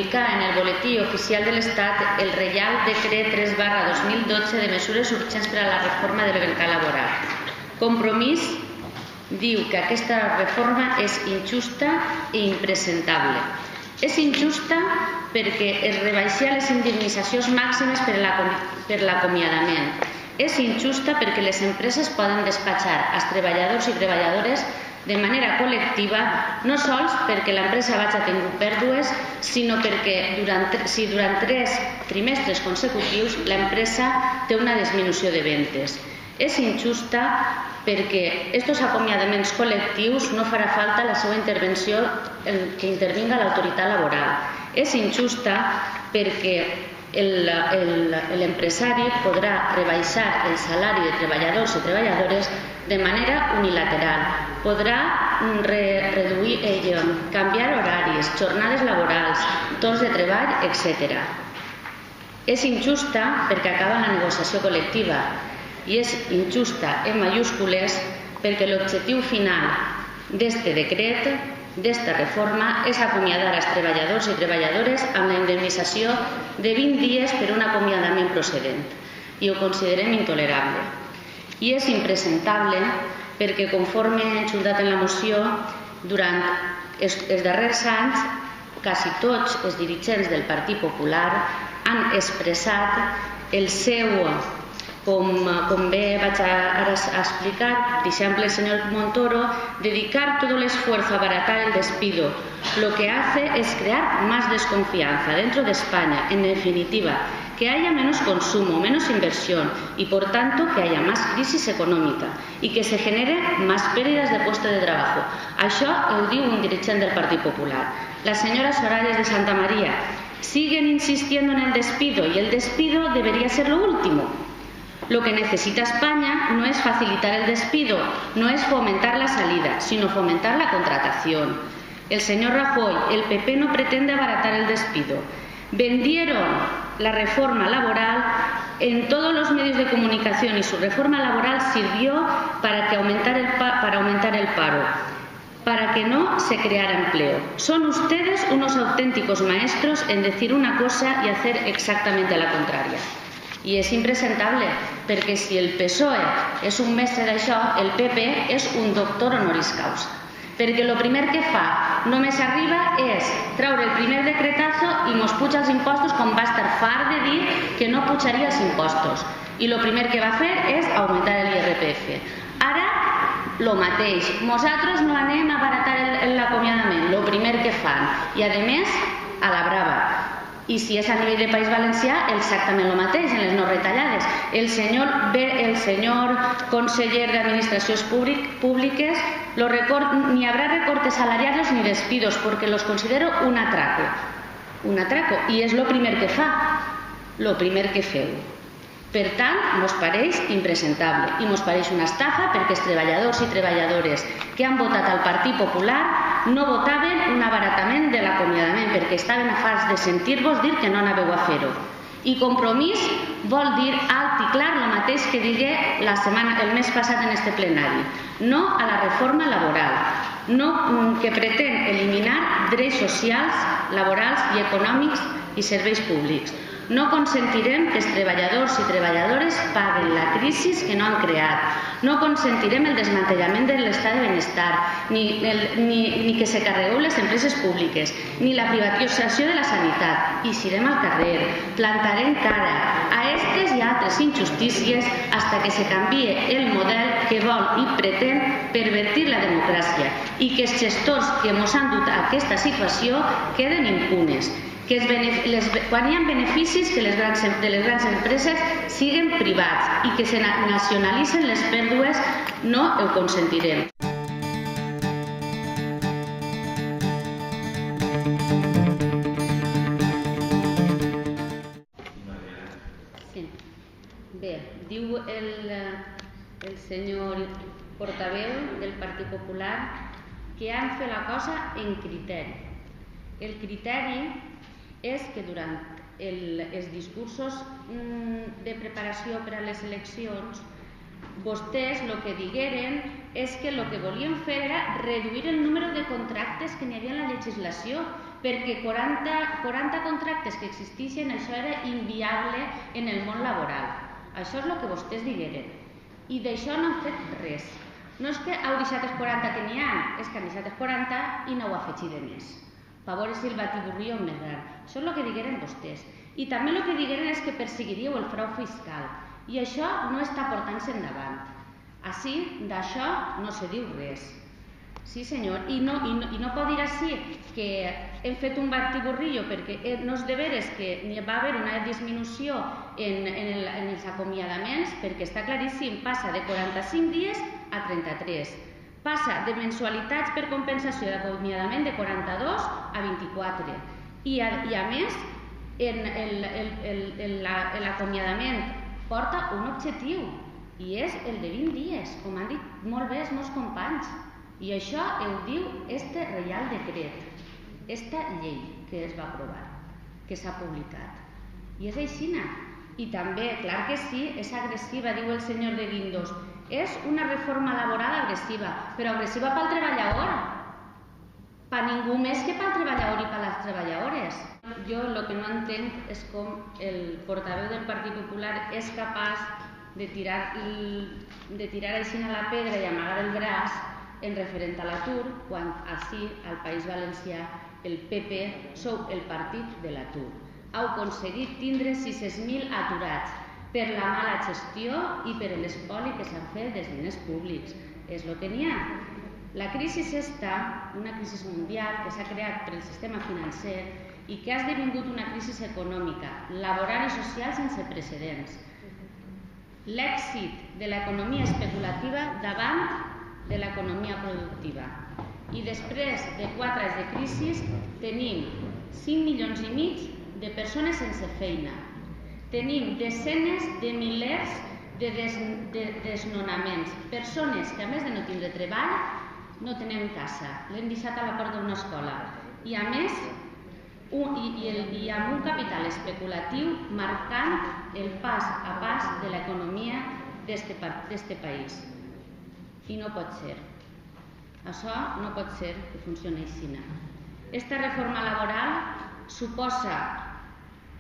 publicar en el Boletí Oficial de l'Estat el Reial Decret 3/2012 de mesures urgents per a la reforma del mercat laboral. Compromís diu que aquesta reforma és injusta i impresentable. És injusta perquè es rebaixa les indemnitzacions màximes per l'acomiadament. És injusta perquè les empreses poden despatxar els treballadors i treballadores de manera col·lectiva, no sols perquè l'empresa hagi tingut pèrdues, sinó perquè si durant 3 trimestres consecutius l'empresa té una disminució de vendes. És injusta perquè aquests acomiadaments col·lectius no farà falta la seva intervenció que intervinga l'autoritat laboral. És injusta perquè l'empresari podrà rebaixar el salari de treballadors i treballadores de manera unilateral. Podrà reduir, canviar horaris, jornades laborals, torns de treball, etc. És injusta perquè acaba la negociació col·lectiva i és injusta en majúscules perquè l'objectiu final d'aquest decret, d'esta reforma, és acomiadar els treballadors i treballadores amb la indemnització de 20 dies per un acomiadament procedent. I ho considerem intolerable. I és impresentable perquè, conforme he enxultat en la moció, durant els darrers anys, quasi tots els dirigents del Partit Popular han expressat el seu, com bé vaig ara explicar, por ejemplo, el señor Montoro, dedicar todo el esfuerzo a abaratar el despido. Lo que hace es crear más desconfianza dentro de España, en definitiva, que haya menos consumo, menos inversión y, por tanto, que haya más crisis económica y que se genere más pérdidas de puestos de trabajo. Això ho diu un dirigent del Partit Popular. Las señoras Horarias de Santa María siguen insistiendo en el despido y el despido debería ser lo último. Lo que necesita España no es facilitar el despido, no es fomentar la salida, sino fomentar la contratación. El señor Rajoy, el PP no pretende abaratar el despido. Vendieron la reforma laboral en todos los medios de comunicación y su reforma laboral sirvió para aumentar el paro, para que no se creara empleo. Son ustedes unos auténticos maestros en decir una cosa y hacer exactamente la contraria. I és impresentable, perquè si el PSOE és un mestre d'això, el PP és un doctor honoris causa. Perquè el primer que fa, només arriba, és treure el primer decretazo i mos puja els impostos quan va estar fart de dir que no pujaria els impostos. I el primer que va fer és augmentar l'IRPF. Ara, el mateix. Nosaltres no anem a abaratar l'acomiadament, el primer que fan. I, a més, a la brava. I si és a nivell de País Valencià, exactament el mateix, en les no retallades. El senyor conseller d'Administracions Públiques, ni habrá recortes salariales ni despidos, porque los considero un atraco. Un atraco. I és el primer que fa, el primer que feu. Per tant, mos pareix impresentable i mos pareix una estafa perquè els treballadors i treballadores que han votat al Partit Popular no votaven un abaratament de l'acomiadament perquè estaven farts de sentir-vos dir que no anàveu a fer-ho. I Compromís vol dir alt i clar el mateix que digué el mes passat en este plenari. No a la reforma laboral, que pretén eliminar drets socials, laborals i econòmics i serveis públics. No consentirem que els treballadors i treballadores paguen la crisi que no han creat. No consentirem el desmantellament de l'estat de benestar, ni que se carregueu les empreses públiques, ni la privatització de la sanitat. Eixirem al carrer, plantarem cara a aquestes i altres injustícies fins que se canvie el model que vol i pretén pervertir la democràcia i que els gestors que ens han dut a aquesta situació queden impunes. Que quan hi ha beneficis de les grans empreses siguin privats i que se nacionalitzen les pèrdues, no ho consentirem. Bé, diu el senyor portaveu del Partit Popular que han fet la cosa en criteri. El criteri és que durant els discursos de preparació per a les eleccions vostès el que digueren és que el que volien fer era reduir el número de contractes que n'hi havia en la legislació, perquè 40 contractes que existeixen, això era inviable en el món laboral. Això és el que vostès digueren. I d'això no han fet res. No és que heu deixat els 40 que n'hi ha, és que han deixat els 40 i no ho afegit de més. Per veure si el batiburrillo és més gran. Això és el que digueren vostès. I també el que digueren és que perseguiríeu el frau fiscal. I això no està portant-se endavant. Així, d'això no se diu res. Sí, senyor. I no pot dir així que hem fet un batiburrillo perquè no és de veres que n'hi va haver una disminució en els acomiadaments, perquè està claríssim, passa de 45 dies a 33. Passa de mensualitats per compensació d'acomiadament de 42 a 24. I a més, l'acomiadament porta un objectiu i és el de 20 dies, com han dit molt bé els meus companys. I això ho diu este Reial Decret, esta llei que es va aprovar, que s'ha publicat. I és aixina. I també, clar que sí, és agressiva, diu el senyor de Guindos. És una reforma laboral agressiva, però agressiva pel treballador. Per ningú més que pel treballador i per les treballadores. Jo el que no entenc és com el portaveu del Partit Popular és capaç de tirar així a la pedra i amagar el braç en referent a l'atur, quan així, al País Valencià, el PP sou el partit de l'atur. Heu aconseguit tindre 600.000 aturats per la mala gestió i per l'espoli que s'han fet dels diners públics. És el que n'hi ha. La crisi és una crisi mundial que s'ha creat per el sistema financer i que ha esdevingut una crisi econòmica, laboral i social sense precedents. L'èxit de l'economia especulativa davant de l'economia productiva. I després de 4 anys de crisi tenim 5,5 milions de persones sense feina. Tenim desenes de milers de desnonaments. Persones que a més de no tindre treball no tenen casa. L'hem deixat a la porta d'una escola. I a més, amb un capital especulatiu marcant el pas a pas de l'economia d'este país. I no pot ser. Això no pot ser que funcioni així. Esta reforma laboral suposa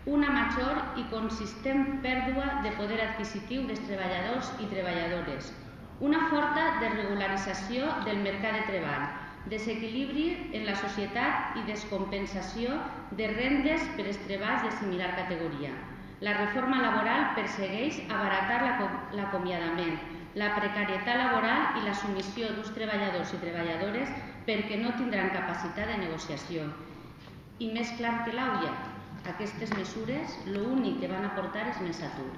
una major i consistent pèrdua de poder adquisitiu dels treballadors i treballadores, una forta desregularització del mercat de treball, desequilibri en la societat i descompensació de rendes per als treballs de similar categoria. La reforma laboral persegueix abaratar l'acomiadament, la precarietat laboral i la submissió d'uns treballadors i treballadores perquè no tindran capacitat de negociació. I més clar que l'aulla, aquestes mesures l'únic que van aportar és més atur.